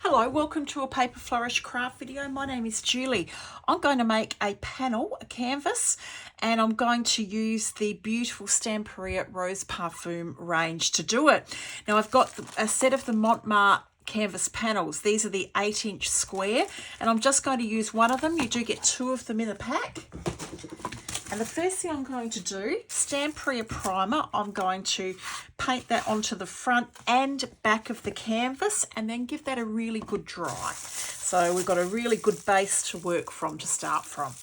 Hello, welcome to a Paper Flourish craft video. My name is Julie. I'm going to make a panel, a canvas, and I'm going to use the beautiful Stamperia Rose Parfum range to do it. Now I've got a set of the Mont canvas panels. These are the 8-inch square, and I'm just going to use one of them. You do get two of them in a pack. And the first thing I'm going to do, Stamperia Primer, I'm going to paint that onto the front and back of the canvas and then give that a really good dry. So we've got a really good base to work from, to start from.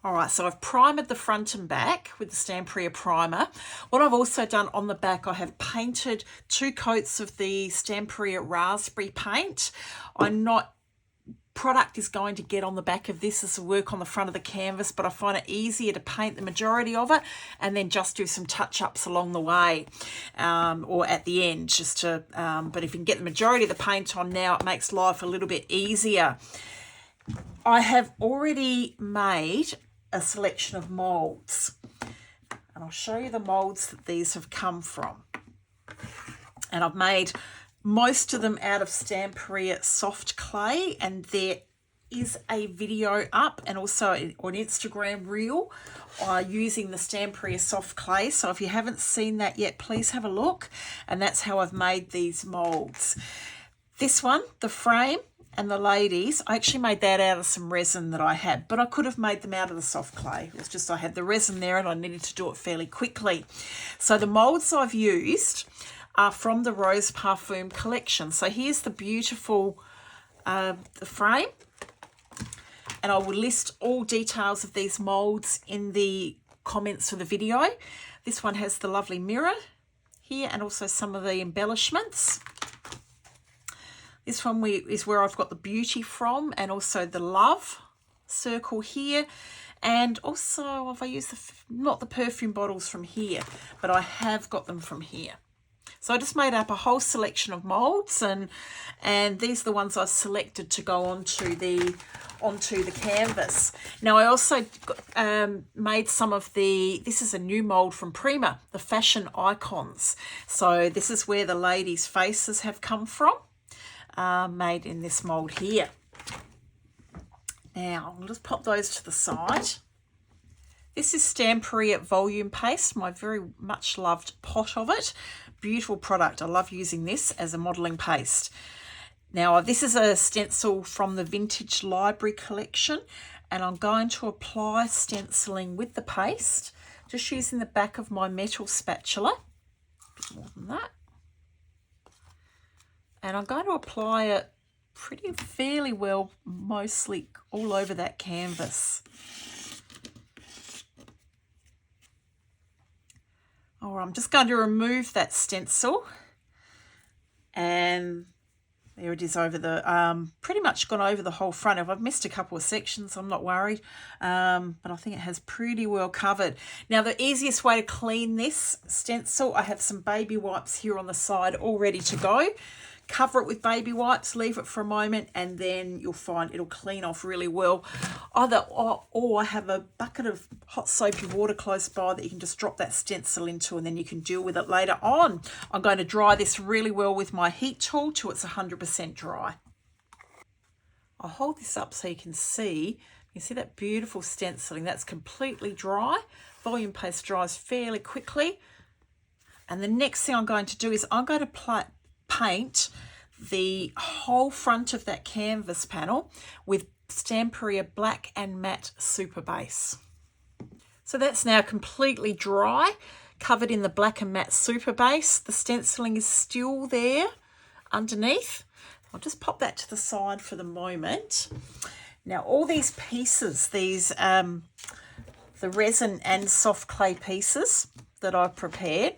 All right, so I've primed the front and back with the Stamperia Primer. What I've also done on the back, I have painted 2 coats of the Stamperia Raspberry paint. Product is going to get on the back of this as a work on the front of the canvas, but I find it easier to paint the majority of it and then just do some touch-ups along the way or at the end, just to but if you can get the majority of the paint on now, it makes life a little bit easier. I have already made a selection of molds, and I'll show you the molds that these have come from. And I've made most of them out of Stamperia soft clay, and there is a video up and also an Instagram reel using the Stamperia soft clay. So if you haven't seen that yet, please have a look. And that's how I've made these molds. This one, the frame and the ladies, I actually made that out of some resin that I had, but I could have made them out of the soft clay. It was just I had the resin there and I needed to do it fairly quickly. So the molds I've used are from the Rose Parfum collection. So here's the beautiful the frame, and I will list all details of these molds in the comments for the video. This one has the lovely mirror here and also some of the embellishments. This one is where I've got the beauty from, and also the love circle here. And also I used not the perfume bottles from here, but I have got them from here. So I just made up a whole selection of molds, and these are the ones I selected to go onto the canvas. Now I also made some of this is a new mold from Prima, the fashion icons. So this is where the ladies' faces have come from, made in this mold here. Now I'll just pop those to the side. This is Stamperia Volume Paste, my very much loved pot of it. Beautiful product. I love using this as a modelling paste. Now this is a stencil from the Vintage Library collection, and I'm going to apply stenciling with the paste, just using the back of my metal spatula. A bit more than that. And I'm going to apply it fairly well, mostly all over that canvas. All right, I'm just going to remove that stencil, and there it is over the, pretty much gone over the whole front. If I've missed a couple of sections, I'm not worried, but I think it has pretty well covered. Now the easiest way to clean this stencil, I have some baby wipes here on the side all ready to go. Cover it with baby wipes, leave it for a moment, and then you'll find it'll clean off really well. Or I have a bucket of hot soapy water close by that you can just drop that stencil into, and then you can deal with it later on. I'm going to dry this really well with my heat tool till it's 100% dry. I'll hold this up so you can see. You see that beautiful stenciling? That's completely dry. Volume paste dries fairly quickly. And the next thing I'm going to do is I'm going to paint the whole front of that canvas panel with Stamperia Black and Matte Superbase. So that's now completely dry, covered in the Black and Matte Superbase. The stenciling is still there underneath. I'll just pop that to the side for the moment. Now all these pieces, the resin and soft clay pieces that I've prepared,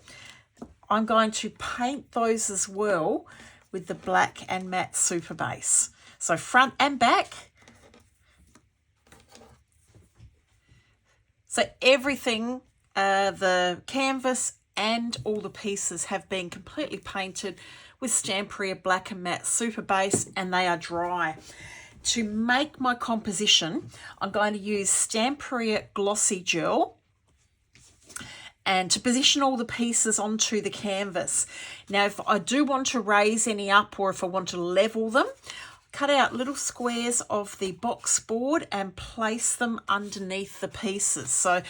I'm going to paint those as well with the Black and Matte Superbase. So front and back. So everything, the canvas and all the pieces have been completely painted with Stamperia Black and Matte Superbase, and they are dry. To make my composition, I'm going to use Stamperia Glossy Gel, and to position all the pieces onto the canvas. Now, if I do want to raise any up or if I want to level them, cut out little squares of the box board and place them underneath the pieces. So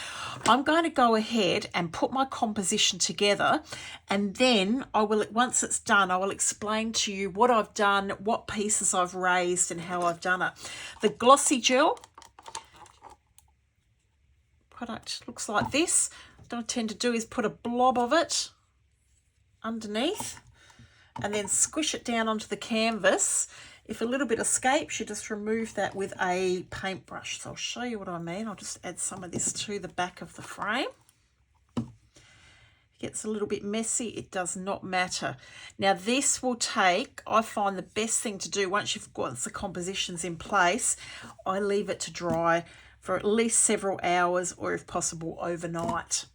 I'm going to go ahead and put my composition together, and then I will, once it's done, I will explain to you what I've done, what pieces I've raised and how I've done it. The glossy gel product looks like this. What I tend to do is put a blob of it underneath and then squish it down onto the canvas. If a little bit escapes, you just remove that with a paintbrush. So I'll show you what I mean. I'll just add some of this to the back of the frame. If it gets a little bit messy, it does not matter. Now this will take, I find the best thing to do once you've got the compositions in place, I leave it to dry for at least several hours or if possible overnight.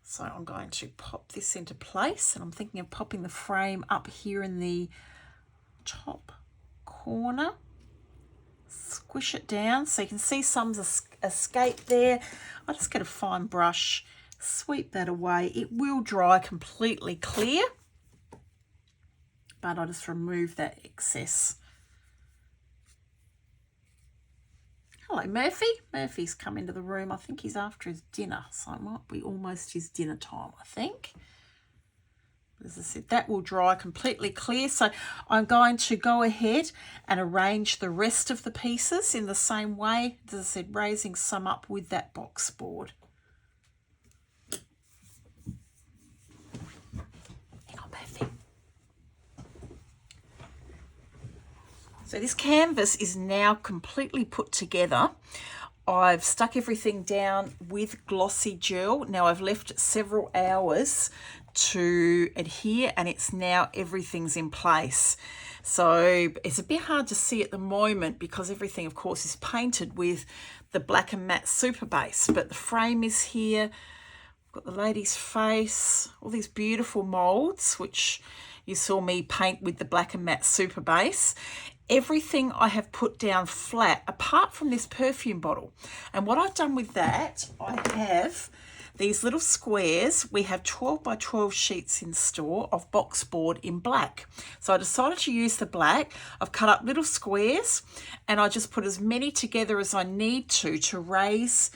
So I'm going to pop this into place, and I'm thinking of popping the frame up here in the top corner, squish it down so you can see some escape there. I just get a fine brush, sweep that away. It will dry completely clear, but I'll just remove that excess. Hello, Murphy. Murphy's come into the room. I think he's after his dinner, so it might be almost his dinner time, I think. As I said, that will dry completely clear. So I'm going to go ahead and arrange the rest of the pieces in the same way. As I said, raising some up with that box board. Hang on, Murphy. So this canvas is now completely put together. I've stuck everything down with glossy gel. Now I've left it several hours to adhere, and it's now everything's in place. So it's a bit hard to see at the moment because everything of course is painted with the black and matte Superbase, but the frame is here. I've got the lady's face, all these beautiful molds which you saw me paint with the black and matte Superbase. Everything I have put down flat apart from this perfume bottle, and what I've done with that, I have these little squares. We have 12 by 12 sheets in store of box board in black. So I decided to use the black. I've cut up little squares and I just put as many together as I need to raise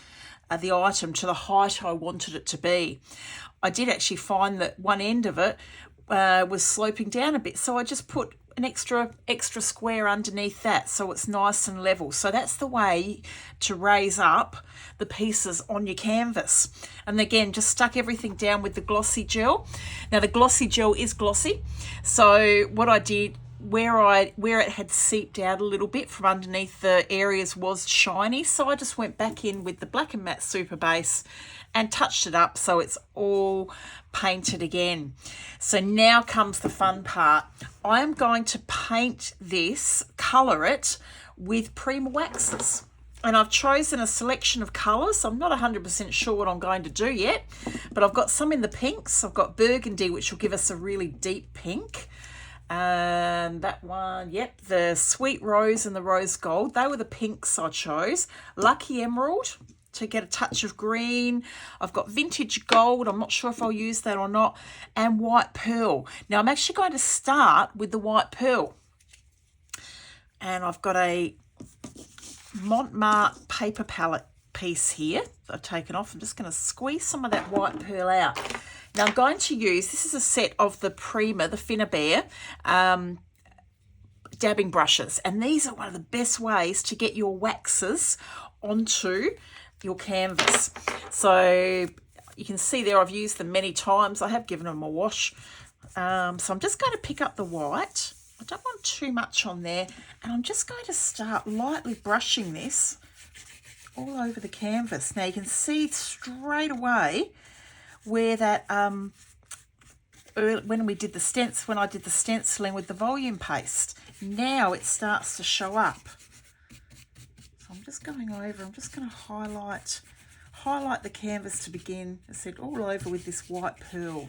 the item to the height I wanted it to be. I did actually find that one end of it was sloping down a bit, so I just put an extra square underneath that so it's nice and level. So that's the way to raise up the pieces on your canvas. And again, just stuck everything down with the glossy gel. Now the glossy gel is glossy, so what I did, where it had seeped out a little bit from underneath the areas was shiny, so I just went back in with the black and matte Superbase and touched it up so it's all painted again. So now comes the fun part. I am going to paint this, colour it with Prima waxes. And I've chosen a selection of colours. I'm not 100% sure what I'm going to do yet, but I've got some in the pinks. I've got Burgundy, which will give us a really deep pink. That one, yep, the Sweet Rose and the Rose Gold, they were the pinks I chose. Lucky Emerald to get a touch of green. I've got Vintage Gold, I'm not sure if I'll use that or not, and White Pearl. Now I'm actually going to start with the White Pearl, and I've got a Mont paper palette piece here that I've taken off. I'm just going to squeeze some of that White Pearl out. Now I'm going to use, this is a set of the Prima, the Finnabair dabbing brushes, and these are one of the best ways to get your waxes onto your canvas. So you can see there I've used them many times. I have given them a wash. So I'm just going to pick up the white. I don't want too much on there, and I'm just going to start lightly brushing this all over the canvas. Now you can see straight away where that when I did the stenciling with the volume paste, now it starts to show up. So I'm just going over, I'm just going to highlight the canvas to begin. I said all over with this White Pearl.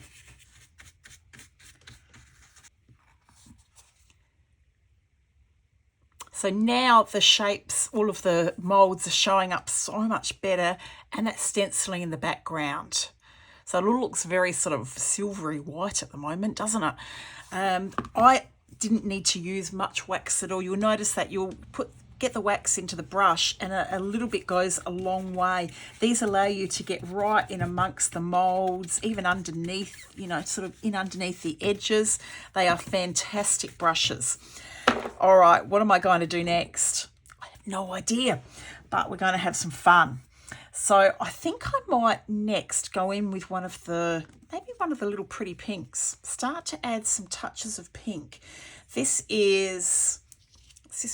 So now the shapes, all of the molds are showing up so much better, and that stenciling in the background. So it all looks very sort of silvery white at the moment, doesn't it? I didn't need to use much wax at all. You'll notice that you'll get the wax into the brush and a little bit goes a long way. These allow you to get right in amongst the moulds, even underneath, you know, sort of in underneath the edges. They are fantastic brushes. All right, what am I going to do next? I have no idea, but we're going to have some fun. So I think I might next go in with maybe one of the little pretty pinks. Start to add some touches of pink. This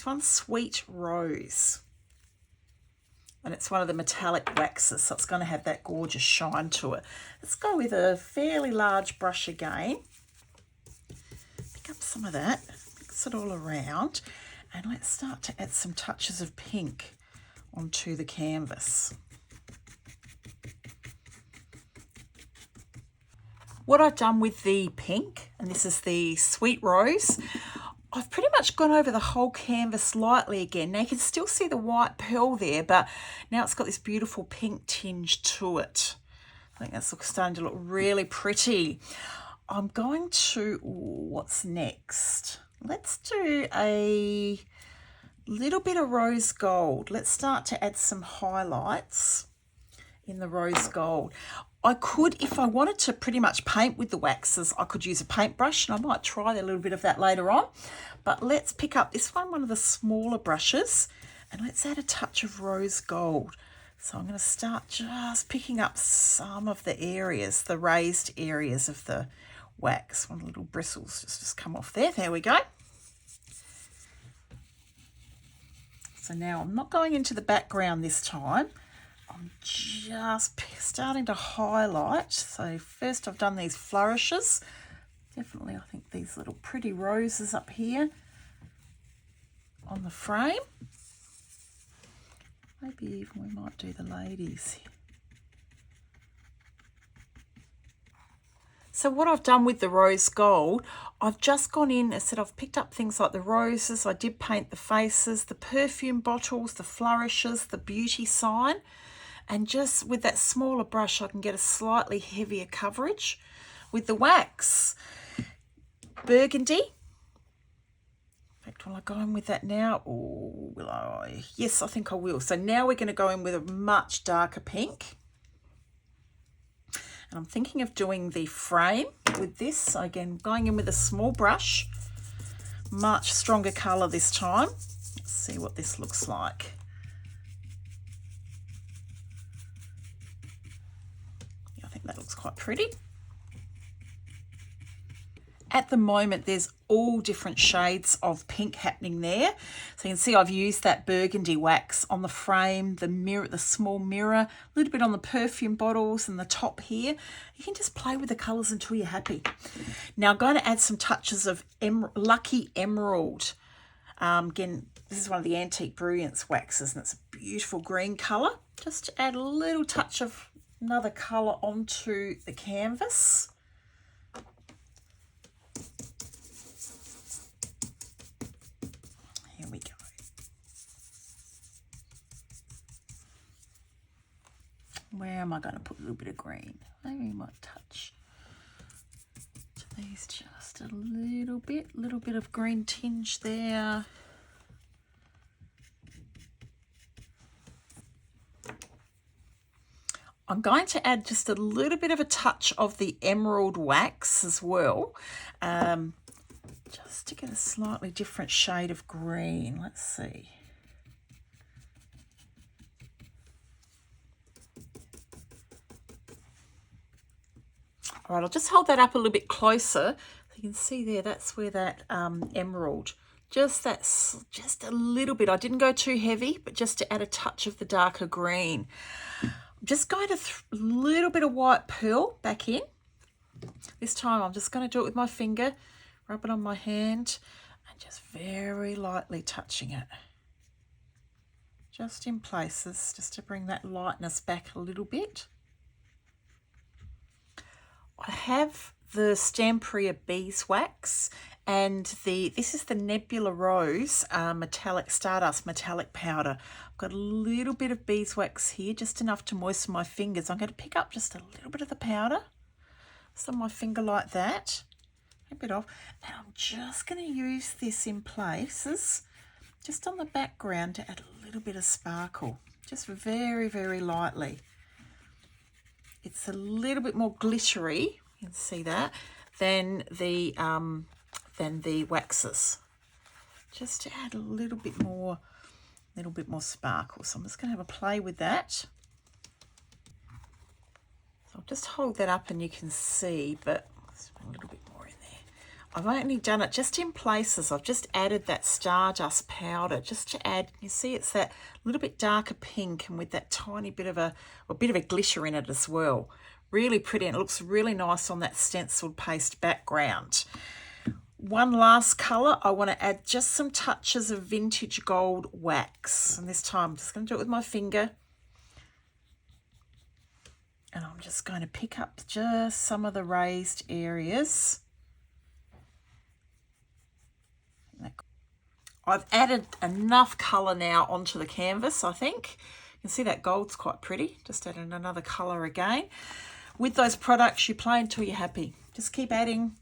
one, Sweet Rose. And it's one of the metallic waxes, so it's going to have that gorgeous shine to it. Let's go with a fairly large brush again. Pick up some of that, mix it all around, and let's start to add some touches of pink onto the canvas. What I've done with the pink, and this is the Sweet Rose, I've pretty much gone over the whole canvas lightly again. Now you can still see the white pearl there, but now it's got this beautiful pink tinge to it. I think that's starting to look really pretty. I'm going to, what's next? Let's do a little bit of rose gold. Let's start to add some highlights in the rose gold. I could, if I wanted to pretty much paint with the waxes, I could use a paintbrush, and I might try a little bit of that later on. But let's pick up this one of the smaller brushes, and let's add a touch of rose gold. So I'm going to start just picking up some of the areas, the raised areas of the wax. One of the little bristles just come off there. There we go. So now I'm not going into the background this time. I'm just starting to highlight. So first I've done these flourishes. Definitely, I think these little pretty roses up here on the frame. Maybe even we might do the ladies. So what I've done with the rose gold, I've just gone in, I said I've picked up things like the roses, I did paint the faces, the perfume bottles, the flourishes, the beauty sign. And just with that smaller brush, I can get a slightly heavier coverage. With the wax, Burgundy. In fact, will I go in with that now? Or will I? Yes, I think I will. So now we're going to go in with a much darker pink. And I'm thinking of doing the frame with this. So again, going in with a small brush. Much stronger colour this time. Let's see what this looks like. That looks quite pretty. At the moment, there's all different shades of pink happening there. So you can see I've used that burgundy wax on the frame, the mirror, the small mirror, a little bit on the perfume bottles and the top here. You can just play with the colours until you're happy. Now I'm going to add some touches of Lucky Emerald. Again, this is one of the Antique Brilliance waxes, and it's a beautiful green colour. Just to add a little touch of another colour onto the canvas. Here we go. Where am I going to put a little bit of green? Maybe we might touch to these just a little bit of green tinge there. I'm going to add just a little bit of a touch of the emerald wax as well, just to get a slightly different shade of green. Let's see. All right, I'll just hold that up a little bit closer. So you can see there, that's where that emerald, just a little bit. I didn't go too heavy, but just to add a touch of the darker green. Just going to a little bit of white pearl back in. This time I'm just going to do it with my finger, rub it on my hand, and just very lightly touching it. Just in places, just to bring that lightness back a little bit. I have the Stamperia Beeswax, and this is the Nebula Rose metallic Stardust metallic powder. I've got a little bit of beeswax here, just enough to moisten my fingers. I'm going to pick up just a little bit of the powder, just on my finger like that, a bit off, and I'm just going to use this in places, just on the background, to add a little bit of sparkle, just very, very lightly. It's a little bit more glittery, you can see that, than the waxes. Just to add a little bit more sparkle. So I'm just going to have a play with that. So I'll just hold that up and you can see, but a little bit more in there. I've only done it just in places. I've just added that Stardust powder just to add, you see it's that little bit darker pink and with that tiny bit of a glitter in it as well. Really pretty, and it looks really nice on that stenciled paste background. One last colour, I want to add just some touches of vintage gold wax. And this time I'm just going to do it with my finger. And I'm just going to pick up just some of the raised areas. I've added enough colour now onto the canvas, I think. You can see that gold's quite pretty. Just adding another colour again. With those products, you play until you're happy. Just keep adding,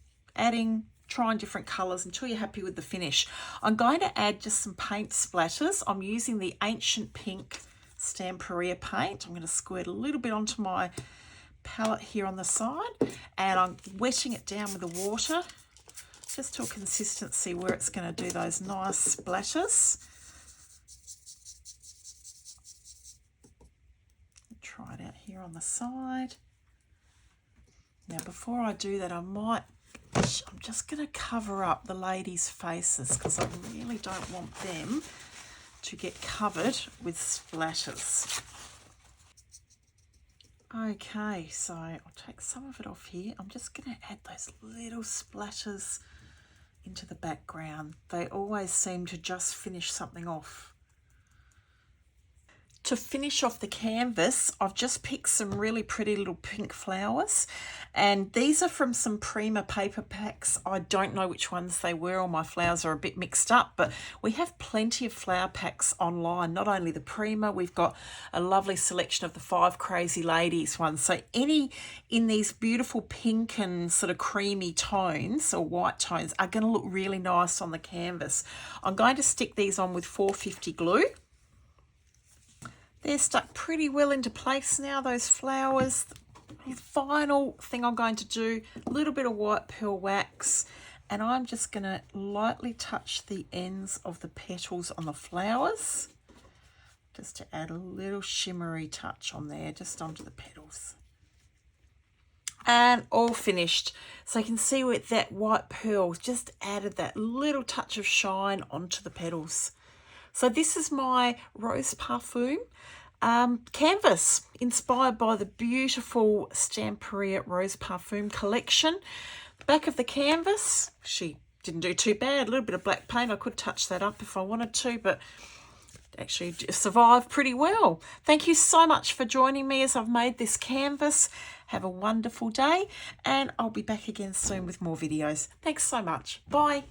trying different colours until you're happy with the finish. I'm going to add just some paint splatters. I'm using the Ancient Pink Stamperia paint. I'm going to squirt a little bit onto my palette here on the side, and I'm wetting it down with the water just to a consistency where it's going to do those nice splatters. Try it out here on the side. Now before I do that, I'm just going to cover up the ladies' faces because I really don't want them to get covered with splatters. Okay, so I'll take some of it off here. I'm just going to add those little splatters into the background. They always seem to just finish something off. To finish off the canvas, I've just picked some really pretty little pink flowers, and these are from some Prima paper packs. I don't know which ones they were, all my flowers are a bit mixed up, but we have plenty of flower packs online, not only the Prima, we've got a lovely selection of the 5 Crazy Ladies ones. So any in these beautiful pink and sort of creamy tones or white tones are going to look really nice on the canvas. I'm going to stick these on with 450 glue. They're stuck pretty well into place now, those flowers. The final thing I'm going to do, a little bit of white pearl wax, and I'm just going to lightly touch the ends of the petals on the flowers, just to add a little shimmery touch on there, just onto the petals. And all finished. So you can see with that white pearl, just added that little touch of shine onto the petals. So this is my Rose Parfum canvas, inspired by the beautiful Stamperia Rose Parfum collection. Back of the canvas, she didn't do too bad. A little bit of black paint, I could touch that up if I wanted to, but actually survived pretty well. Thank you so much for joining me as I've made this canvas. Have a wonderful day, and I'll be back again soon with more videos. Thanks so much. Bye.